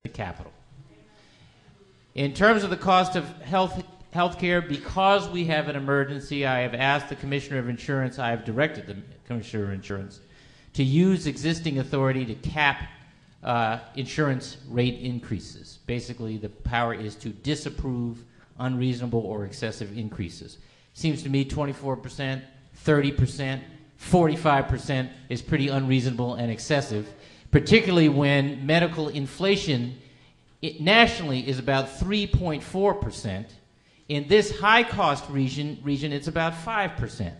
the capital. In terms of the cost of health care, because we have an emergency, I have asked the Commissioner of Insurance, I have directed the Commissioner of Insurance to use existing authority to cap insurance rate increases. Basically, the power is to disapprove unreasonable or excessive increases. Seems to me 24%, 30%, 45% is pretty unreasonable and excessive, particularly when medical inflation nationally is about 3.4%. In this high-cost region, it's about 5%.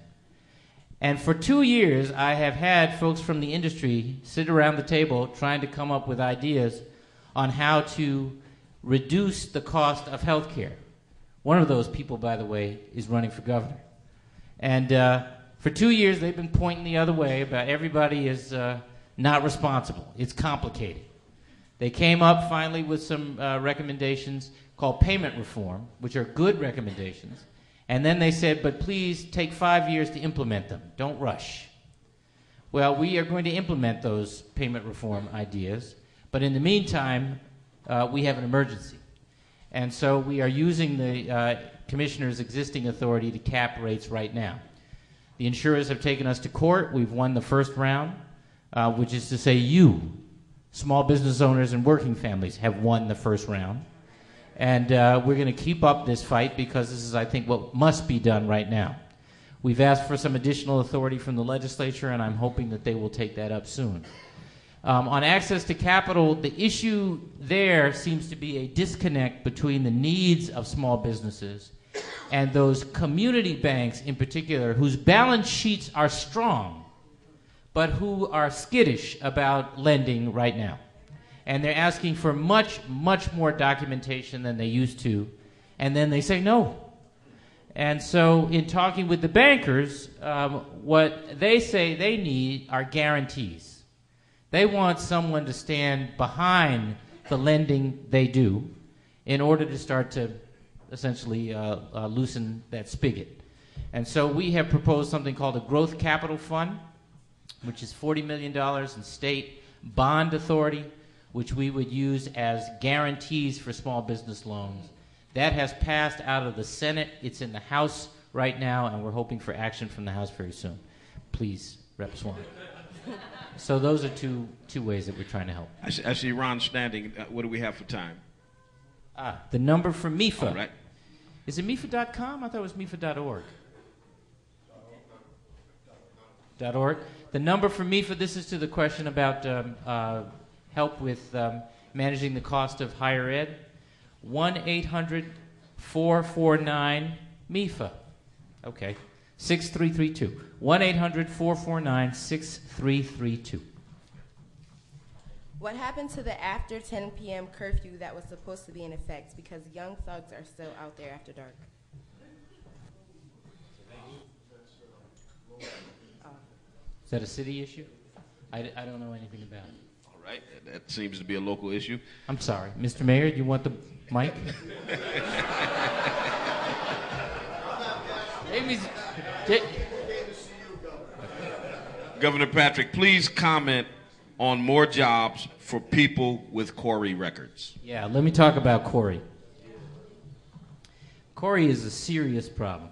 And for 2 years, I have had folks from the industry sit around the table trying to come up with ideas on how to reduce the cost of health care. One of those people, by the way, is running for governor. And for 2 years, they've been pointing the other way about everybody is not responsible. It's complicated. They came up finally with some recommendations called payment reform, which are good recommendations. And then they said, but please take 5 years to implement them. Don't rush. Well, we are going to implement those payment reform ideas. But in the meantime, we have an emergency. And so we are using the commissioner's existing authority to cap rates right now. The insurers have taken us to court. We've won the first round, which is to say you, small business owners and working families, have won the first round. And we're going to keep up this fight because this is, I think, what must be done right now. We've asked for some additional authority from the legislature, and I'm hoping that they will take that up soon. On access to capital, the issue there seems to be a disconnect between the needs of small businesses and those community banks in particular, whose balance sheets are strong, but who are skittish about lending right now. And they're asking for much, much more documentation than they used to, and then they say no. And so in talking with the bankers, what they say they need are guarantees. They want someone to stand behind the lending they do in order to start to essentially loosen that spigot. And so we have proposed something called a growth capital fund, which is $40 million in state bond authority, which we would use as guarantees for small business loans. That has passed out of the Senate. It's in the House right now, and we're hoping for action from the House very soon. Please, Rep. Swan. So those are two ways that we're trying to help. I see Ron standing. What do we have for time? The number for MIFA. All right. Is it MIFA.com? I thought it was MIFA.org. .org. The number for MIFA, this is to the question about help with managing the cost of higher ed. 1-800-449-MIFA. Okay. 6332. 1-800-449-6332. What happened to the after 10 p.m. curfew that was supposed to be in effect because young thugs are still out there after dark? Is that a city issue? I don't know anything about it. All right. That seems to be a local issue. I'm sorry. Mr. Mayor, do you want the mic? Governor Patrick, please comment on more jobs for people with Corey records. Yeah, let me talk about Corey. Corey is a serious problem.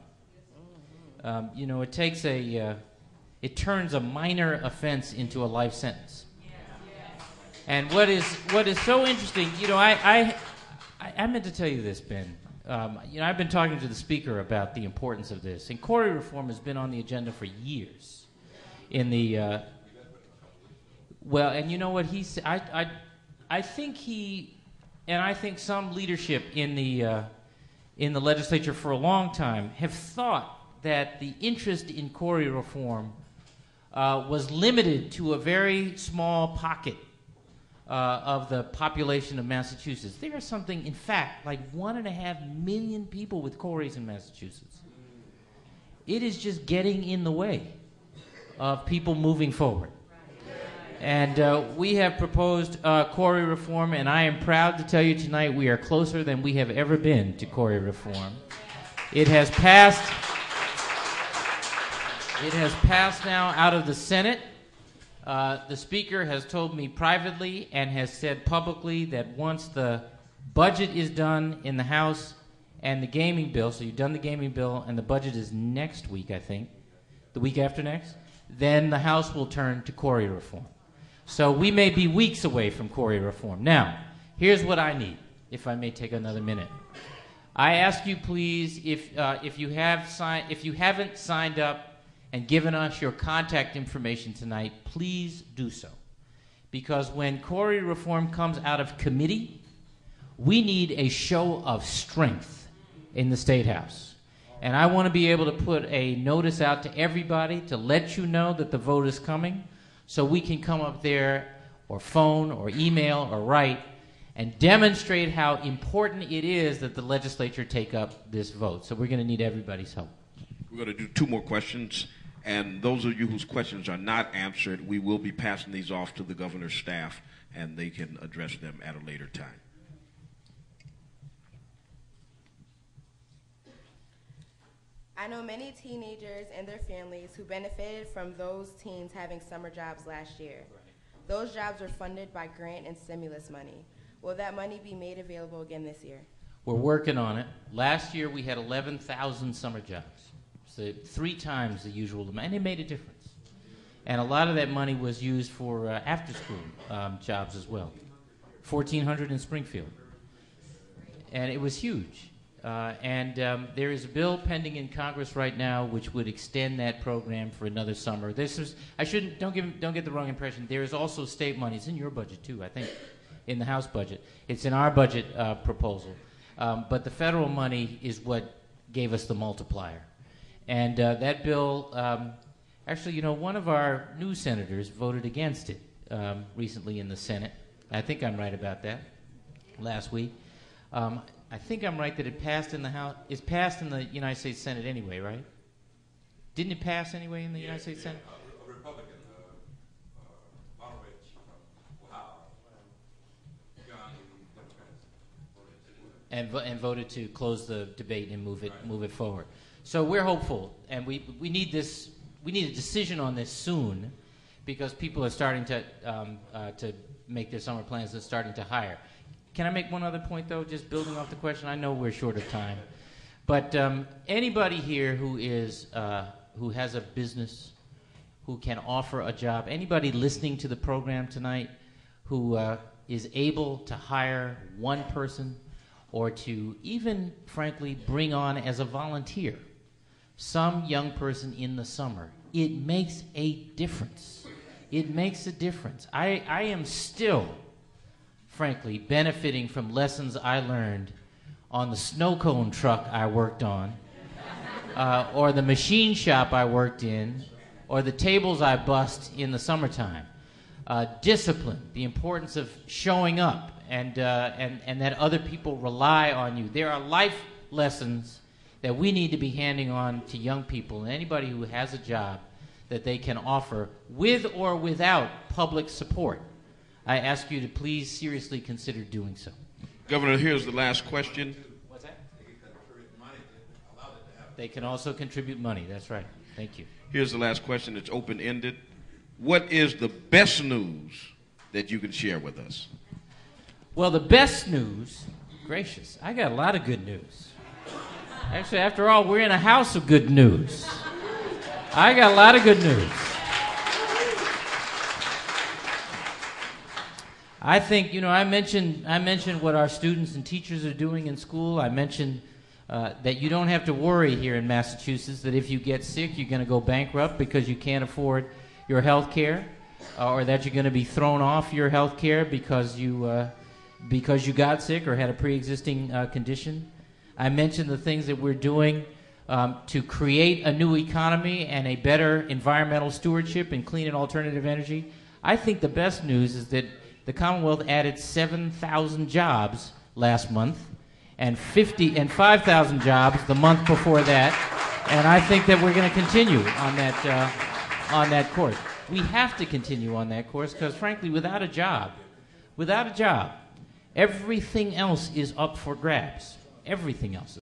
It takes it turns a minor offense into a life sentence. And what is so interesting, I meant to tell you this, Ben. I've been talking to the speaker about the importance of this, and Corey reform has been on the agenda for years. In the well, and you know what he said? I think he, and I think some leadership in the legislature for a long time have thought that the interest in Corey reform was limited to a very small pocket of the population of Massachusetts. There are something, in fact, like 1.5 million people with Corys in Massachusetts. It is just getting in the way of people moving forward. And we have proposed Corey reform, and I am proud to tell you tonight we are closer than we have ever been to Corey reform. It has passed. It has passed now out of the Senate. The Speaker has told me privately and has said publicly that once the budget is done in the House and the gaming bill, so you've done the gaming bill and the budget is next week, I think, the week after next, then the House will turn to Corey reform. So we may be weeks away from Corey reform. Now, here's what I need, if I may take another minute. I ask you, please, if you haven't signed up and given us your contact information tonight, please do so. Because when Corey reform comes out of committee, we need a show of strength in the State House. And I want to be able to put a notice out to everybody to let you know that the vote is coming, so we can come up there or phone or email or write and demonstrate how important it is that the legislature take up this vote. So we're going to need everybody's help. We're going to do 2 more questions, and those of you whose questions are not answered, we will be passing these off to the governor's staff, and they can address them at a later time. I know many teenagers and their families who benefited from those teens having summer jobs last year. Those jobs were funded by grant and stimulus money. Will that money be made available again this year? We're working on it. Last year we had 11,000 summer jobs, so 3 times the usual amount, and it made a difference. And a lot of that money was used for after-school jobs as well. 1,400 in Springfield. And it was huge. There is a bill pending in Congress right now which would extend that program for another summer. Don't get the wrong impression. There is also state money. It's in your budget too, I think, in the House budget. It's in our budget proposal. But the federal money is what gave us the multiplier. And that bill, actually, you know, one of our new senators voted against it recently in the Senate. I think I'm right about that, last week. I think I'm right that it passed in the House. It's passed in the United States Senate anyway, right? Didn't it pass anyway in the United States Senate? A Republican, Buttigieg from Ohio, John, Democrats, and voted to close the debate and move it forward. So we're hopeful, and we need this. We need a decision on this soon, because people are starting to make their summer plans and starting to hire. Can I make one other point, though, just building off the question? I know we're short of time. But anybody here who has a business, who can offer a job, anybody listening to the program tonight who is able to hire one person or to even, frankly, bring on as a volunteer some young person in the summer, it makes a difference. It makes a difference. I am still, frankly, benefiting from lessons I learned on the snow cone truck I worked on, or the machine shop I worked in, or the tables I bussed in the summertime. Discipline, the importance of showing up, and that other people rely on you. There are life lessons that we need to be handing on to young people and anybody who has a job that they can offer with or without public support. I ask you to please seriously consider doing so. Governor, here's the last question. What's that? They can also contribute money. That's right. Thank you. Here's the last question. It's open-ended. What is the best news that you can share with us? Well, the best news, gracious, I got a lot of good news. Actually, after all, we're in a house of good news. I got a lot of good news. I think, you know, I mentioned what our students and teachers are doing in school. I mentioned that you don't have to worry here in Massachusetts that if you get sick, you're going to go bankrupt because you can't afford your health care, or that you're going to be thrown off your health care because you got sick or had a pre-existing condition. I mentioned the things that we're doing to create a new economy and a better environmental stewardship and clean and alternative energy. I think the best news is that the Commonwealth added 7,000 jobs last month and 5,000 jobs the month before that, and I think that we're going to continue on that course. We have to continue on that course because, frankly, without a job, everything else is up for grabs. Everything else.